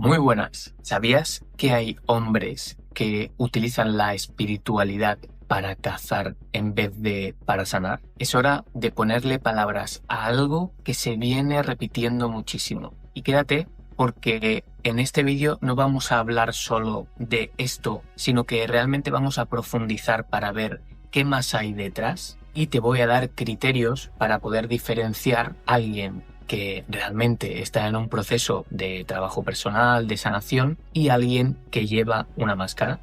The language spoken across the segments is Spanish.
Muy buenas. ¿Sabías que hay hombres que utilizan la espiritualidad para cazar en vez de para sanar? Es hora de ponerle palabras a algo que se viene repitiendo muchísimo. Y quédate porque en este vídeo no vamos a hablar solo de esto, sino que realmente vamos a profundizar para ver qué más hay detrás y te voy a dar criterios para poder diferenciar a alguien que realmente está en un proceso de trabajo personal, de sanación, y alguien que lleva una máscara.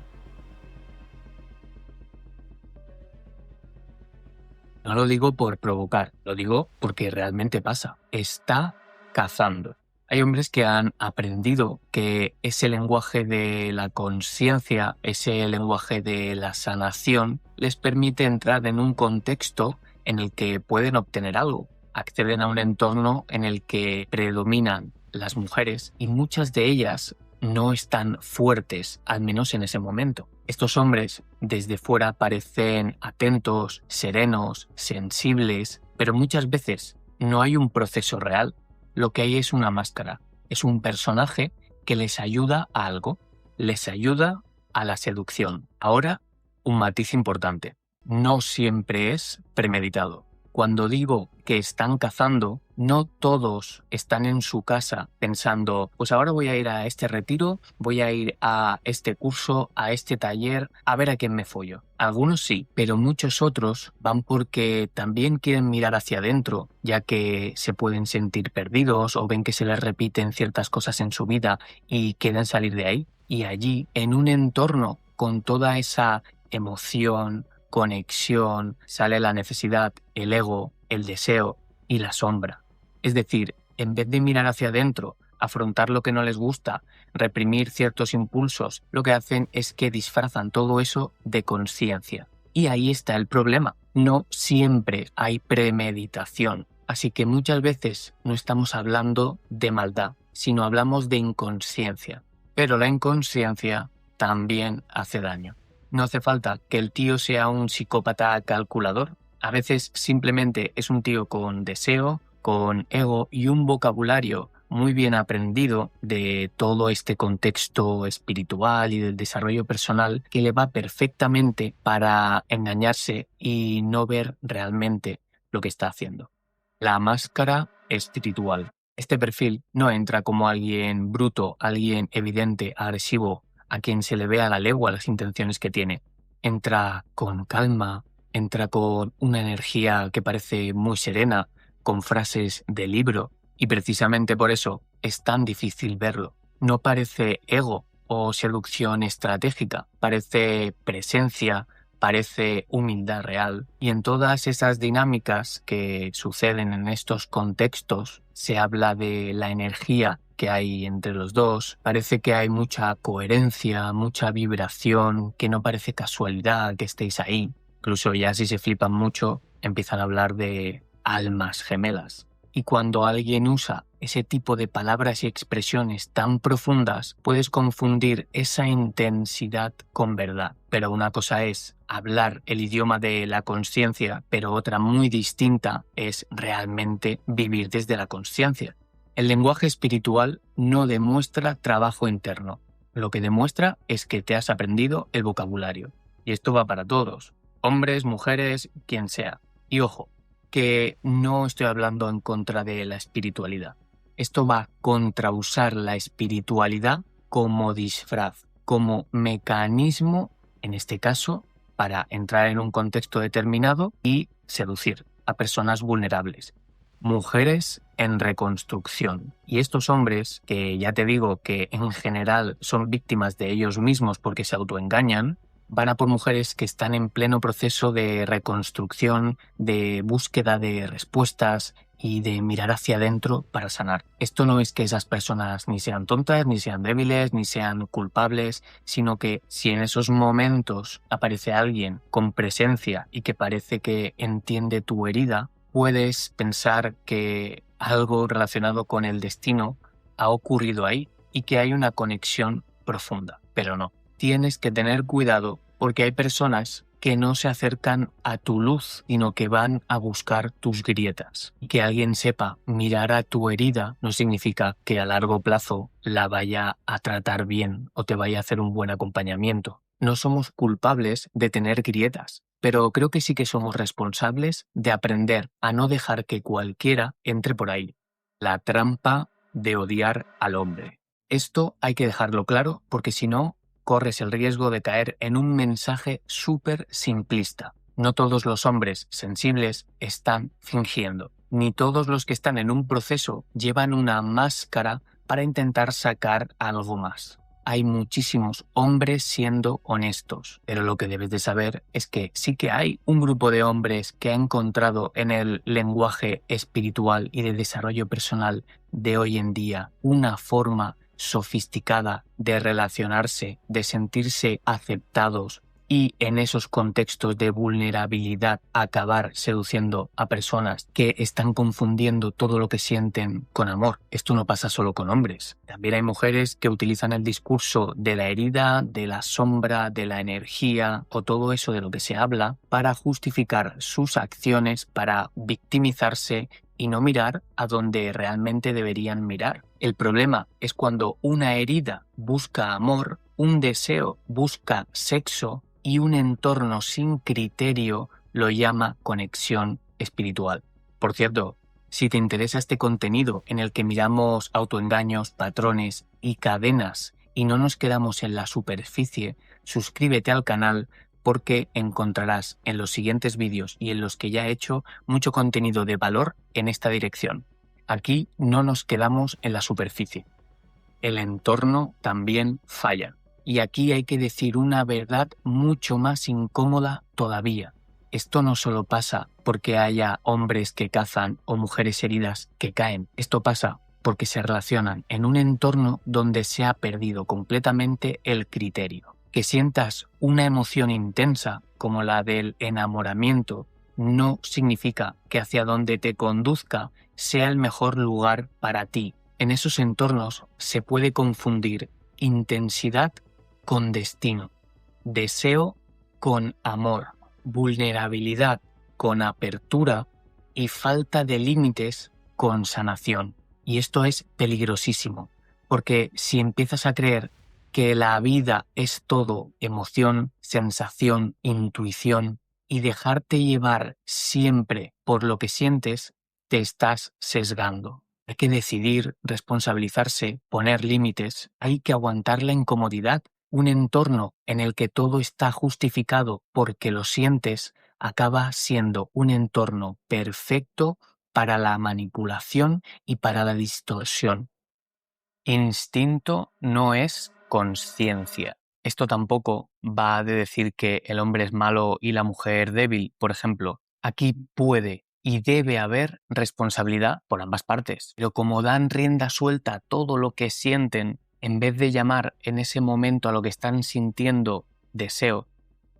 No lo digo por provocar, lo digo porque realmente pasa. Está cazando. Hay hombres que han aprendido que ese lenguaje de la conciencia, ese lenguaje de la sanación, les permite entrar en un contexto en el que pueden obtener algo. Acceden a un entorno en el que predominan las mujeres y muchas de ellas no están fuertes, al menos en ese momento. Estos hombres desde fuera parecen atentos, serenos, sensibles, pero muchas veces no hay un proceso real. Lo que hay es una máscara, es un personaje que les ayuda a algo, les ayuda a la seducción. Ahora, un matiz importante, no siempre es premeditado. Cuando digo que están cazando, no todos están en su casa pensando, pues ahora voy a ir a este retiro, voy a ir a este curso, a este taller, a ver a quién me follo. Algunos sí, pero muchos otros van porque también quieren mirar hacia adentro, ya que se pueden sentir perdidos o ven que se les repiten ciertas cosas en su vida y quieren salir de ahí. Y allí, en un entorno con toda esa emoción, conexión, sale la necesidad, el ego, el deseo y la sombra. Es decir, en vez de mirar hacia adentro, afrontar lo que no les gusta, reprimir ciertos impulsos, lo que hacen es que disfrazan todo eso de conciencia. Y ahí está el problema. No siempre hay premeditación. Así que muchas veces no estamos hablando de maldad, sino hablamos de inconsciencia. Pero la inconsciencia también hace daño. No hace falta que el tío sea un psicópata calculador. A veces simplemente es un tío con deseo, con ego y un vocabulario muy bien aprendido de todo este contexto espiritual y del desarrollo personal que le va perfectamente para engañarse y no ver realmente lo que está haciendo. La máscara espiritual. Este perfil no entra como alguien bruto, alguien evidente, agresivo, a quien se le ve a la legua las intenciones que tiene. Entra con calma, entra con una energía que parece muy serena, con frases de libro, y precisamente por eso es tan difícil verlo. No parece ego o seducción estratégica, parece presencia, parece humildad real. Y en todas esas dinámicas que suceden en estos contextos se habla de la energía que hay entre los dos, parece que hay mucha coherencia, mucha vibración, que no parece casualidad que estéis ahí. Incluso ya si se flipan mucho, empiezan a hablar de almas gemelas. Y cuando alguien usa ese tipo de palabras y expresiones tan profundas, puedes confundir esa intensidad con verdad. Pero una cosa es hablar el idioma de la consciencia, pero otra muy distinta es realmente vivir desde la consciencia. El lenguaje espiritual no demuestra trabajo interno. Lo que demuestra es que te has aprendido el vocabulario. Y esto va para todos, hombres, mujeres, quien sea. Y ojo, que no estoy hablando en contra de la espiritualidad. Esto va contra usar la espiritualidad como disfraz, como mecanismo, en este caso, para entrar en un contexto determinado y seducir a personas vulnerables. Mujeres en reconstrucción. Y estos hombres, que ya te digo que en general son víctimas de ellos mismos porque se autoengañan, van a por mujeres que están en pleno proceso de reconstrucción, de búsqueda de respuestas y de mirar hacia adentro para sanar. Esto no es que esas personas ni sean tontas, ni sean débiles, ni sean culpables, sino que si en esos momentos aparece alguien con presencia y que parece que entiende tu herida, puedes pensar que algo relacionado con el destino ha ocurrido ahí y que hay una conexión profunda, pero no. Tienes que tener cuidado porque hay personas que no se acercan a tu luz, sino que van a buscar tus grietas. Que alguien sepa mirar a tu herida no significa que a largo plazo la vaya a tratar bien o te vaya a hacer un buen acompañamiento. No somos culpables de tener grietas, pero creo que sí que somos responsables de aprender a no dejar que cualquiera entre por ahí. La trampa de odiar al hombre. Esto hay que dejarlo claro porque si no, corres el riesgo de caer en un mensaje súper simplista. No todos los hombres sensibles están fingiendo, ni todos los que están en un proceso llevan una máscara para intentar sacar algo más. Hay muchísimos hombres siendo honestos, pero lo que debes de saber es que sí que hay un grupo de hombres que ha encontrado en el lenguaje espiritual y de desarrollo personal de hoy en día una forma sofisticada de relacionarse, de sentirse aceptados y en esos contextos de vulnerabilidad acabar seduciendo a personas que están confundiendo todo lo que sienten con amor. Esto no pasa solo con hombres. También hay mujeres que utilizan el discurso de la herida, de la sombra, de la energía o todo eso de lo que se habla para justificar sus acciones, para victimizarse y no mirar a donde realmente deberían mirar. El problema es cuando una herida busca amor, un deseo busca sexo y un entorno sin criterio lo llama conexión espiritual. Por cierto, si te interesa este contenido en el que miramos autoengaños, patrones y cadenas y no nos quedamos en la superficie, suscríbete al canal porque encontrarás en los siguientes vídeos y en los que ya he hecho mucho contenido de valor en esta dirección. Aquí no nos quedamos en la superficie. El entorno también falla. Y aquí hay que decir una verdad mucho más incómoda todavía. Esto no solo pasa porque haya hombres que cazan o mujeres heridas que caen. Esto pasa porque se relacionan en un entorno donde se ha perdido completamente el criterio. Que sientas una emoción intensa como la del enamoramiento no significa que hacia donde te conduzca sea el mejor lugar para ti. En esos entornos se puede confundir intensidad con destino, deseo con amor, vulnerabilidad con apertura y falta de límites con sanación. Y esto es peligrosísimo, porque si empiezas a creer que la vida es todo emoción, sensación, intuición y dejarte llevar siempre por lo que sientes, te estás sesgando. Hay que decidir, responsabilizarse, poner límites, hay que aguantar la incomodidad. Un entorno en el que todo está justificado porque lo sientes acaba siendo un entorno perfecto para la manipulación y para la distorsión. Instinto no es consciencia. Esto tampoco va de decir que el hombre es malo y la mujer débil, por ejemplo. Aquí puede y debe haber responsabilidad por ambas partes. Pero como dan rienda suelta a todo lo que sienten, en vez de llamar en ese momento a lo que están sintiendo deseo,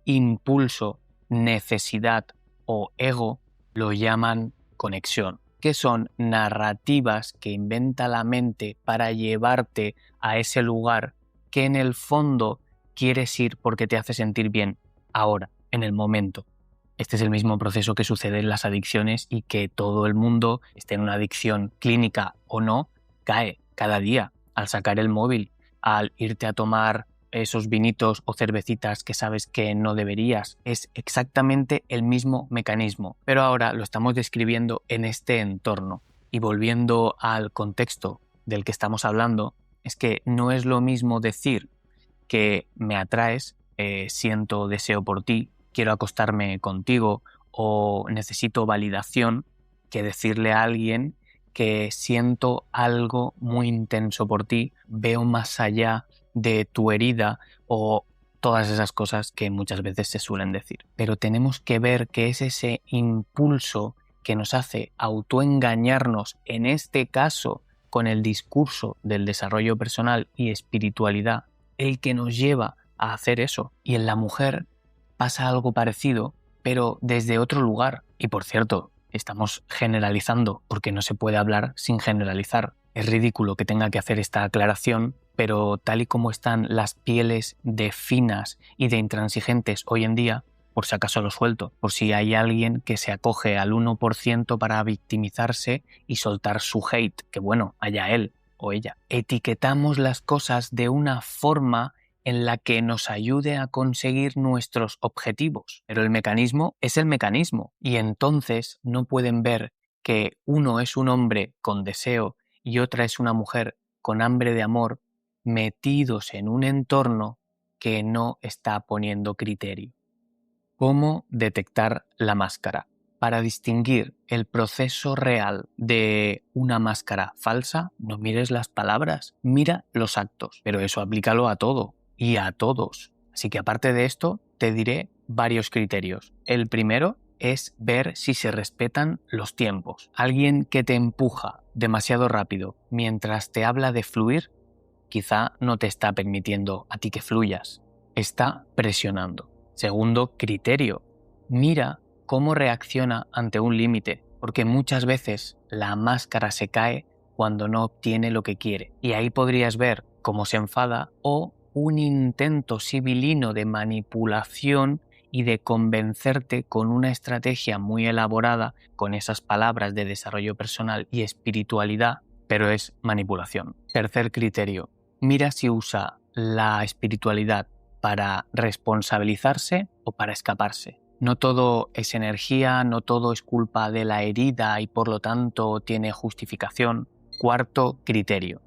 impulso, necesidad o ego, lo llaman conexión, que son narrativas que inventa la mente para llevarte a ese lugar que en el fondo quieres ir porque te hace sentir bien ahora, en el momento. Este es el mismo proceso que sucede en las adicciones y que todo el mundo, esté en una adicción clínica o no, cae cada día al sacar el móvil, al irte a tomar esos vinitos o cervecitas que sabes que no deberías. Es exactamente el mismo mecanismo, pero ahora lo estamos describiendo en este entorno. Y volviendo al contexto del que estamos hablando, es que no es lo mismo decir que me atraes, siento deseo por ti, quiero acostarme contigo o necesito validación, que decirle a alguien que siento algo muy intenso por ti, veo más allá de tu herida o todas esas cosas que muchas veces se suelen decir. Pero tenemos que ver que es ese impulso que nos hace autoengañarnos, en este caso con el discurso del desarrollo personal y espiritualidad, el que nos lleva a hacer eso. Y en la mujer pasa algo parecido, pero desde otro lugar. Y por cierto, estamos generalizando porque no se puede hablar sin generalizar. Es ridículo que tenga que hacer esta aclaración, pero tal y como están las pieles de finas y de intransigentes hoy en día, por si acaso lo suelto, por si hay alguien que se acoge al 1% para victimizarse y soltar su hate, que bueno, allá él o ella. Etiquetamos las cosas de una forma en la que nos ayude a conseguir nuestros objetivos, pero el mecanismo es el mecanismo y entonces no pueden ver que uno es un hombre con deseo y otra es una mujer con hambre de amor metidos en un entorno que no está poniendo criterio. ¿Cómo detectar la máscara? Para distinguir el proceso real de una máscara falsa, no mires las palabras, mira los actos, pero eso aplícalo a todo y a todos. Así que aparte de esto, te diré varios criterios. El primero es ver si se respetan los tiempos. Alguien que te empuja demasiado rápido mientras te habla de fluir, quizá no te está permitiendo a ti que fluyas, está presionando. Segundo criterio, mira cómo reacciona ante un límite, porque muchas veces la máscara se cae cuando no obtiene lo que quiere. Y ahí podrías ver cómo se enfada o un intento sibilino de manipulación y de convencerte con una estrategia muy elaborada, con esas palabras de desarrollo personal y espiritualidad, pero es manipulación. Tercer criterio, mira si usa la espiritualidad para responsabilizarse o para escaparse. No todo es energía, no todo es culpa de la herida y por lo tanto tiene justificación. Cuarto criterio,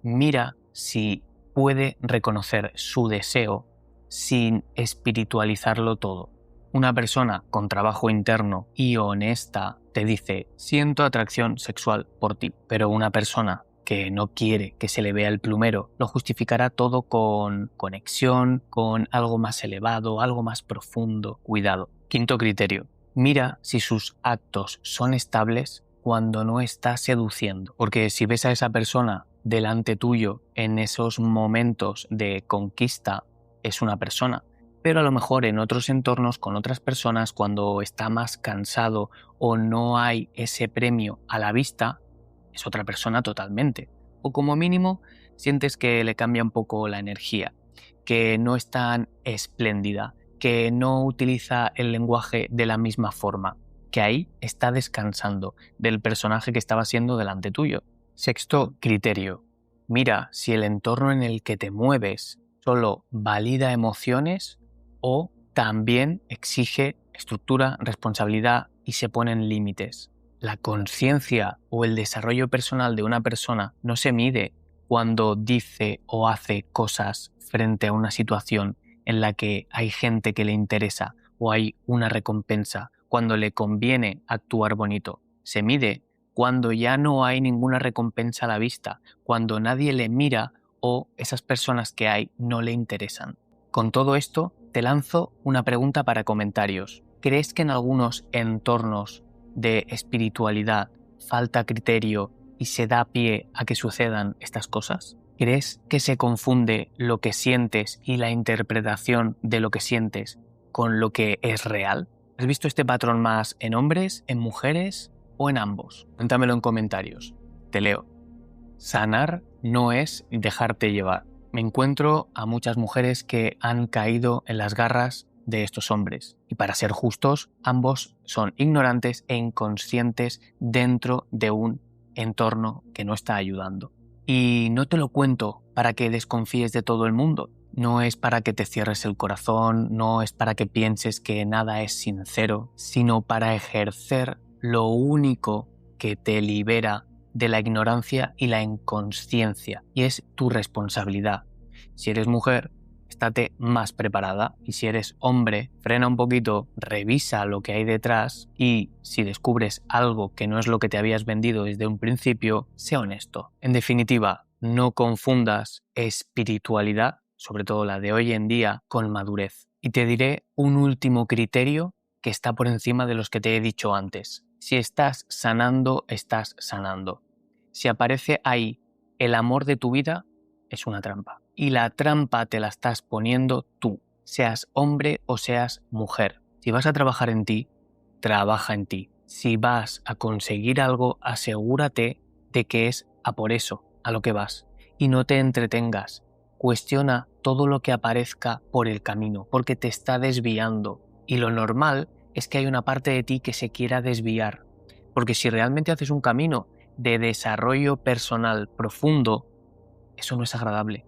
mira si puede reconocer su deseo sin espiritualizarlo todo. Una persona con trabajo interno y honesta te dice, siento atracción sexual por ti, pero una persona que no quiere que se le vea el plumero, lo justificará todo con conexión, con algo más elevado, algo más profundo. Cuidado. Quinto criterio. Mira si sus actos son estables cuando no está seduciendo. Porque si ves a esa persona delante tuyo en esos momentos de conquista, es una persona. Pero a lo mejor en otros entornos, con otras personas, cuando está más cansado o no hay ese premio a la vista, es otra persona totalmente. O como mínimo, sientes que le cambia un poco la energía, que no es tan espléndida, que no utiliza el lenguaje de la misma forma, que ahí está descansando del personaje que estaba siendo delante tuyo. Sexto criterio. Mira si el entorno en el que te mueves solo valida emociones o también exige estructura, responsabilidad y se ponen límites. La conciencia o el desarrollo personal de una persona no se mide cuando dice o hace cosas frente a una situación en la que hay gente que le interesa o hay una recompensa, cuando le conviene actuar bonito. Se mide cuando ya no hay ninguna recompensa a la vista, cuando nadie le mira o esas personas que hay no le interesan. Con todo esto, te lanzo una pregunta para comentarios. ¿Crees que en algunos entornos de espiritualidad falta criterio y se da pie a que sucedan estas cosas? ¿Crees que se confunde lo que sientes y la interpretación de lo que sientes con lo que es real? ¿Has visto este patrón más en hombres, en mujeres o en ambos? Cuéntamelo en comentarios. Te leo. Sanar no es dejarte llevar. Me encuentro a muchas mujeres que han caído en las garras de estos hombres. Y para ser justos, ambos son ignorantes e inconscientes dentro de un entorno que no está ayudando. Y no te lo cuento para que desconfíes de todo el mundo. No es para que te cierres el corazón, no es para que pienses que nada es sincero, sino para ejercer lo único que te libera de la ignorancia y la inconsciencia, y es tu responsabilidad. Si eres mujer, estate más preparada, y si eres hombre, frena un poquito, revisa lo que hay detrás y si descubres algo que no es lo que te habías vendido desde un principio, sé honesto. En definitiva, no confundas espiritualidad, sobre todo la de hoy en día, con madurez. Y te diré un último criterio que está por encima de los que te he dicho antes. Si estás sanando, estás sanando. Si aparece ahí el amor de tu vida, es una trampa. Y la trampa te la estás poniendo tú, seas hombre o seas mujer. Si vas a trabajar en ti, trabaja en ti. Si vas a conseguir algo, asegúrate de que es a por eso, a lo que vas. Y no te entretengas. Cuestiona todo lo que aparezca por el camino, porque te está desviando. Y lo normal es que hay una parte de ti que se quiera desviar. Porque si realmente haces un camino de desarrollo personal profundo, eso no es agradable.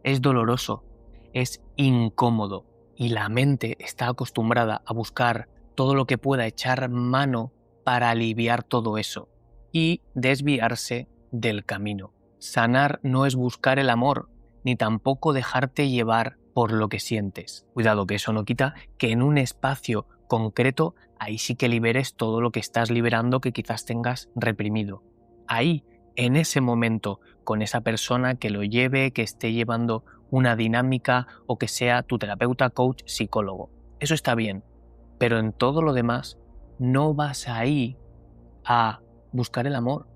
Es doloroso, es incómodo. Y la mente está acostumbrada a buscar todo lo que pueda echar mano para aliviar todo eso y desviarse del camino. Sanar no es buscar el amor, ni tampoco dejarte llevar por lo que sientes. Cuidado, que eso no quita que en un espacio concreto ahí sí que liberes todo lo que estás liberando que quizás tengas reprimido. Ahí, en ese momento, con esa persona que lo lleve, que esté llevando una dinámica o que sea tu terapeuta, coach, psicólogo. Eso está bien, pero en todo lo demás no vas ahí a buscar el amor,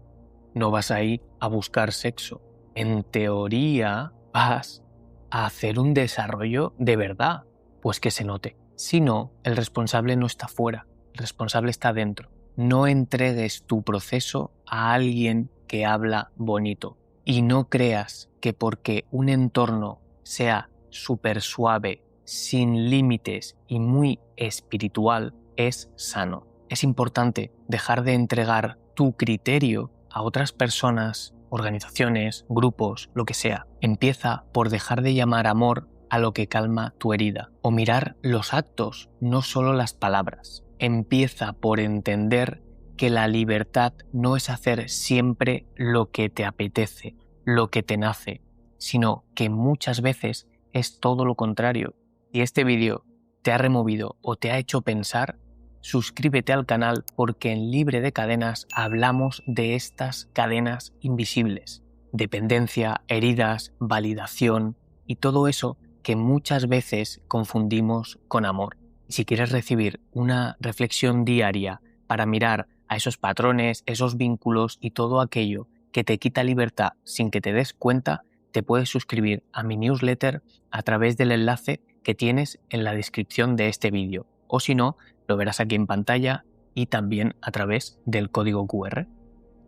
no vas ahí a buscar sexo. En teoría vas a hacer un desarrollo de verdad, pues que se note. Si no, el responsable no está fuera, el responsable está dentro. No entregues tu proceso a alguien que habla bonito y no creas que porque un entorno sea súper suave, sin límites y muy espiritual, es sano. Es importante dejar de entregar tu criterio a otras personas, organizaciones, grupos, lo que sea. Empieza por dejar de llamar amor a lo que calma tu herida o mirar los actos, no solo las palabras. Empieza por entender que la libertad no es hacer siempre lo que te apetece, lo que te nace, sino que muchas veces es todo lo contrario. Si este vídeo te ha removido o te ha hecho pensar, suscríbete al canal porque en Libre de Cadenas hablamos de estas cadenas invisibles. Dependencia, heridas, validación y todo eso que muchas veces confundimos con amor. Si quieres recibir una reflexión diaria para mirar a esos patrones, esos vínculos y todo aquello que te quita libertad sin que te des cuenta, te puedes suscribir a mi newsletter a través del enlace que tienes en la descripción de este vídeo. O si no, lo verás aquí en pantalla y también a través del código QR.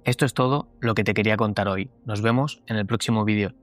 Esto es todo lo que te quería contar hoy. Nos vemos en el próximo vídeo.